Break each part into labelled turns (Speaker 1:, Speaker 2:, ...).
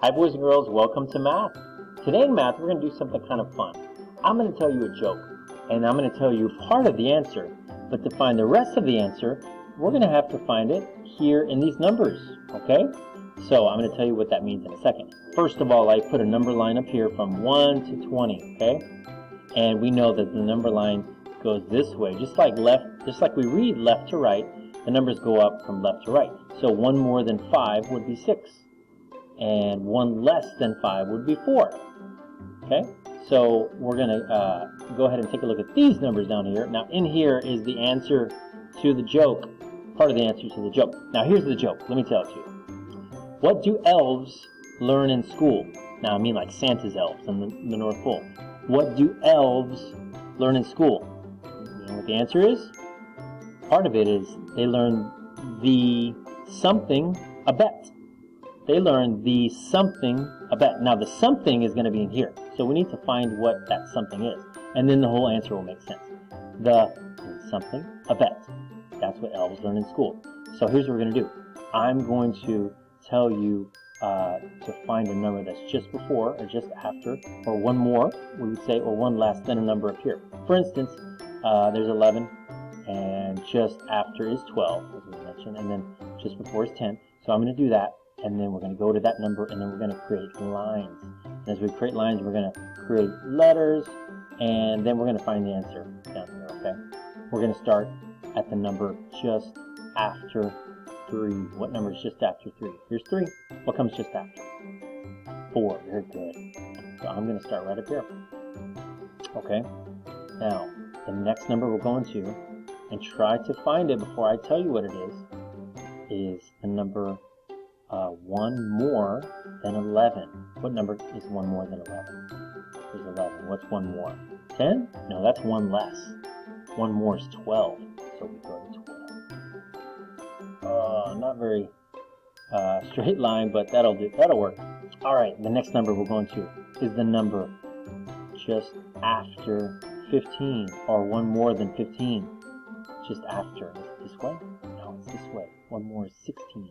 Speaker 1: Hi boys and girls, welcome to math. Today in math we're going to do something kind of fun. I'm going to tell you a joke, and I'm going to tell you part of the answer, but to find the rest of the answer, we're going to have to find it here in these numbers, okay? So I'm going to tell you what that means in a second. First of all, I put a number line up here from 1 to 20, okay? And we know that the number line goes this way, just like we read left to right, the numbers go up from left to right. So 1 more than 5 would be 6. And 1 less than 5 would be 4. Okay, so we're going to go ahead and take a look at these numbers down here. Now in here is the answer to the joke, part of the answer to the joke. Now here's the joke, let me tell it to you. What do elves learn in school? Now I mean like Santa's elves in the North Pole. What do elves learn in school? You know what the answer is? Part of it is they learn the something, a bet. They learn the something, a bet. Now the something is going to be in here. So we need to find what that something is. And then the whole answer will make sense. The something, a bet. That's what elves learn in school. So here's what we're going to do. I'm going to tell you to find a number that's just before or just after, or one more, we would say, or one less than a number up here. For instance, there's 11, and just after is 12, as we mentioned, and then just before is 10. So I'm going to do that. And then we're going to go to that number, and then we're going to create lines. And as we create lines, we're going to create letters, and then we're going to find the answer down here, okay? We're going to start at the number just after 3. What number is just after 3? Here's 3. What comes just after? 4. Very good. So I'm going to start right up here. Okay? Now, the next number we're going to, and try to find it before I tell you what it is the number 1 more than 11. What number is 1 more than 11? There's 11. What's 1 more? 10? No, that's 1 less. 1 more is 12. So we go to 12. Not very straight line, but that'll do. That'll work. All right, the next number we're going to is the number just after 15, or 1 more than 15. Just after. Is it this way? No, it's this way. 1 more is 16.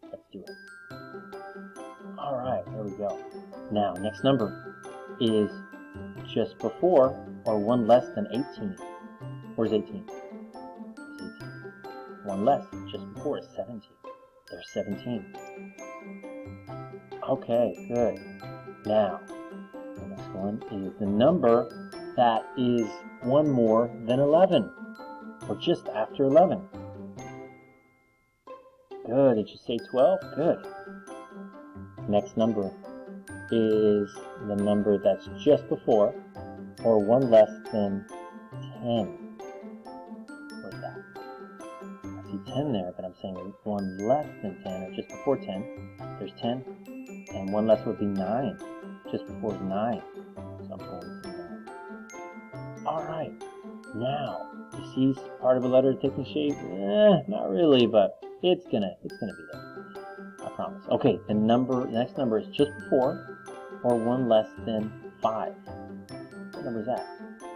Speaker 1: Let's do it. Alright, there we go. Now, next number is just before or 1 less than 18. Where's 18? There's 18. 1 less, just before is 17. There's 17. Okay, good. Now, the next one is the number that is 1 more than 11. Or just after 11. Good. Did you say 12? Good. Next number is the number that's just before or 1 less than 10. Where's that? I see 10 there, but I'm saying 1 less than 10 or just before 10. There's 10. And 1 less would be 9. Just before is 9. So I'm going to 9. Alright. Now, you see part of a letter taking shape? Not really, but it's gonna be there. I promise. Okay, the next number is just before or 1 less than 5. What number is that?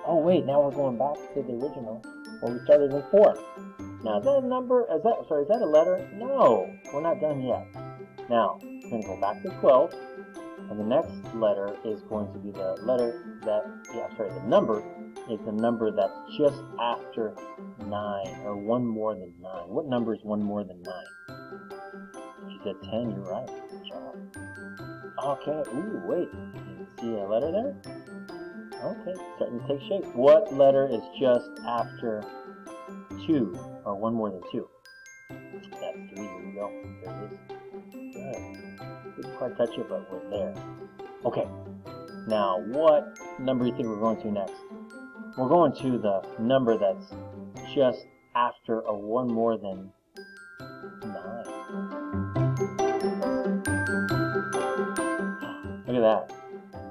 Speaker 1: Oh wait, now we're going back to the original where we started in 4. Now is that a number? Is that a letter? No, we're not done yet. Now, we're going to go back to 12, and the next letter is going to be the letter that, the number is the number that's just after 9, or 1 more than 9. What number is 1 more than 9? She said 10, you're right. Good job. Okay, ooh, wait. You see a letter there? Okay, starting to take shape. What letter is just after 2, or 1 more than 2? That's 3, here we go. There it is. Good. Didn't quite touch it, but we're there. Okay, now what number do you think we're going to next? We're going to the number that's just after a 1 more than 9. Look at that.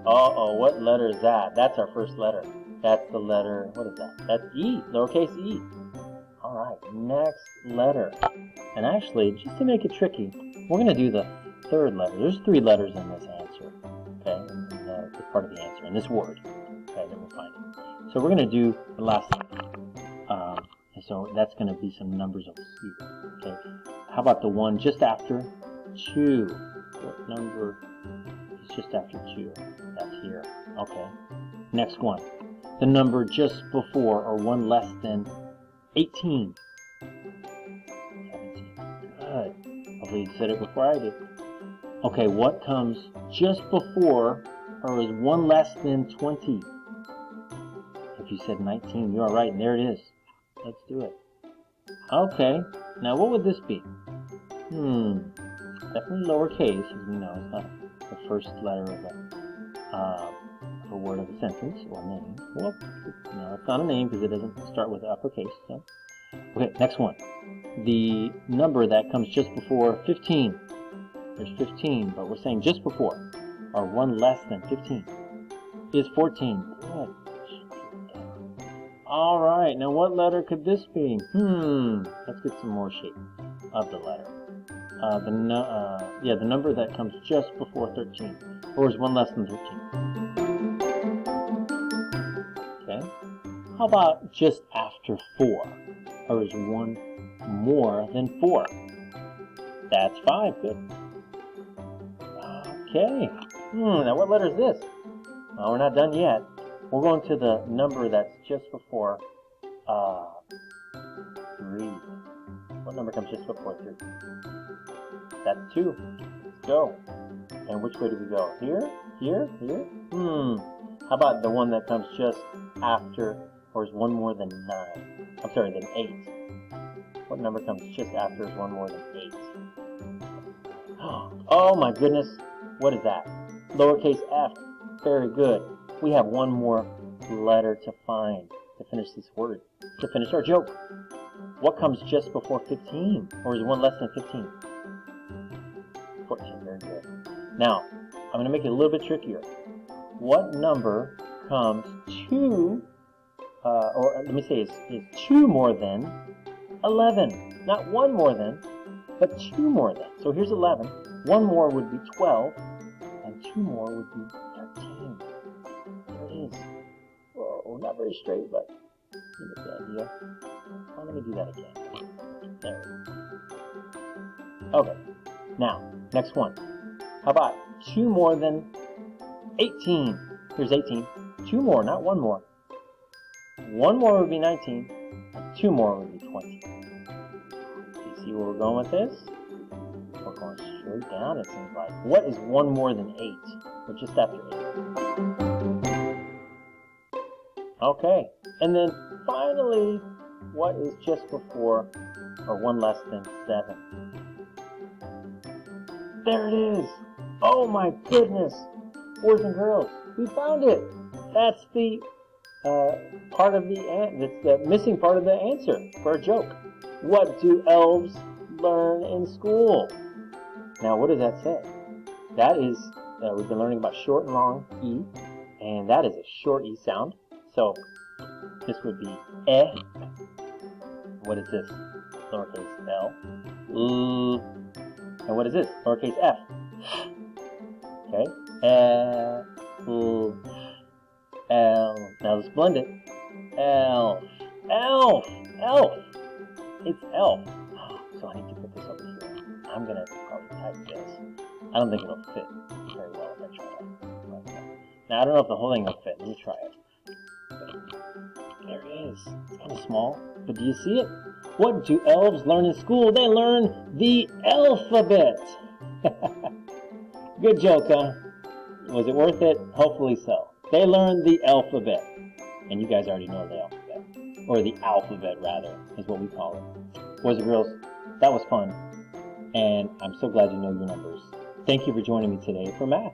Speaker 1: Uh-oh, what letter is that? That's our first letter. That's the letter, what is that? That's E, lowercase e. Alright, next letter. And actually, just to make it tricky, we're going to do the 3rd letter. There's 3 letters in this answer, okay? This part of the answer, in this word, okay, that we're finding. So we're going to do the last one. And so that's going to be some numbers over here, okay? How about the one just after 2? What number It's just after 2. That's here. Okay. Next one. The number just before or one less than 18. 17. Good. Hopefully you said it before I did. Okay, what comes just before or is one less than 20? If you said 19, you are right, and there it is. Let's do it. Okay, now what would this be? Definitely lowercase, as we know. It's not the first letter of a word of a sentence or name. Well, no, it's not a name because it doesn't start with uppercase. So. Okay, next one. The number that comes just before 15. There's 15, but we're saying just before, or one less than 15, is 14. Good. All right, now what letter could this be? Let's get some more shape of the letter. The number that comes just before 13, or is one less than 13. Okay. How about just after 4, or is one more than 4? That's 5. Good. Okay. Now what letter is this? Well, we're not done yet. We're going to the number that's just before 3. What number comes just before 3? That's 2. Let's go. And which way do we go? Here? Here? Here? How about the one that comes just after, or is one more than 9? I'm sorry, than 8. What number comes just after is one more than 8? Oh my goodness. What is that? Lowercase f. Very good. We have one more letter to find to finish this word, to finish our joke. What comes just before 15? Or is one less than 15? 14. Very good. Now, I'm going to make it a little bit trickier. What number comes to, or let me say, is 2 more than 11? Not 1 more than, but 2 more than. So here's 11. 1 more would be 12, and 2 more would be 13. There it is. Whoa, not very straight, but you get the idea. Oh, let me do that again. There we go. Okay. Now, next one. How about 2 more than 18? Here's 18. 2 more, not 1 more. 1 more would be 19, and 2 more would be 20. Do you see where we're going with this? We're going straight down, it seems like. What is 1 more than 8? Or just after 8? Okay. And then finally, what is just before or 1 less than 7? There it is. Oh my goodness. Boys and girls, we found it. That's the part of that's the missing part of the answer for a joke. What do elves learn in school? Now, what does that say? That is, we've been learning about short and long E, and that is a short E sound. So, this would be eh. What is this? Lowercase l. And what is this? Lowercase f. Okay. L. Now let's blend it. Elf. Elf. Elf. It's elf. So I need to put this over here. I'm going to probably type this. I don't think it'll fit very well if I try it. Now I don't know if the whole thing will fit. Let me try it. There it is. It's kind of small. But do you see it? What do elves learn in school? They learn the alphabet. Good joke, huh? Was it worth it? Hopefully so. They learned the alphabet. And you guys already know the alphabet. Or the alphabet, rather, is what we call it. Boys and girls, that was fun. And I'm so glad you know your numbers. Thank you for joining me today for math.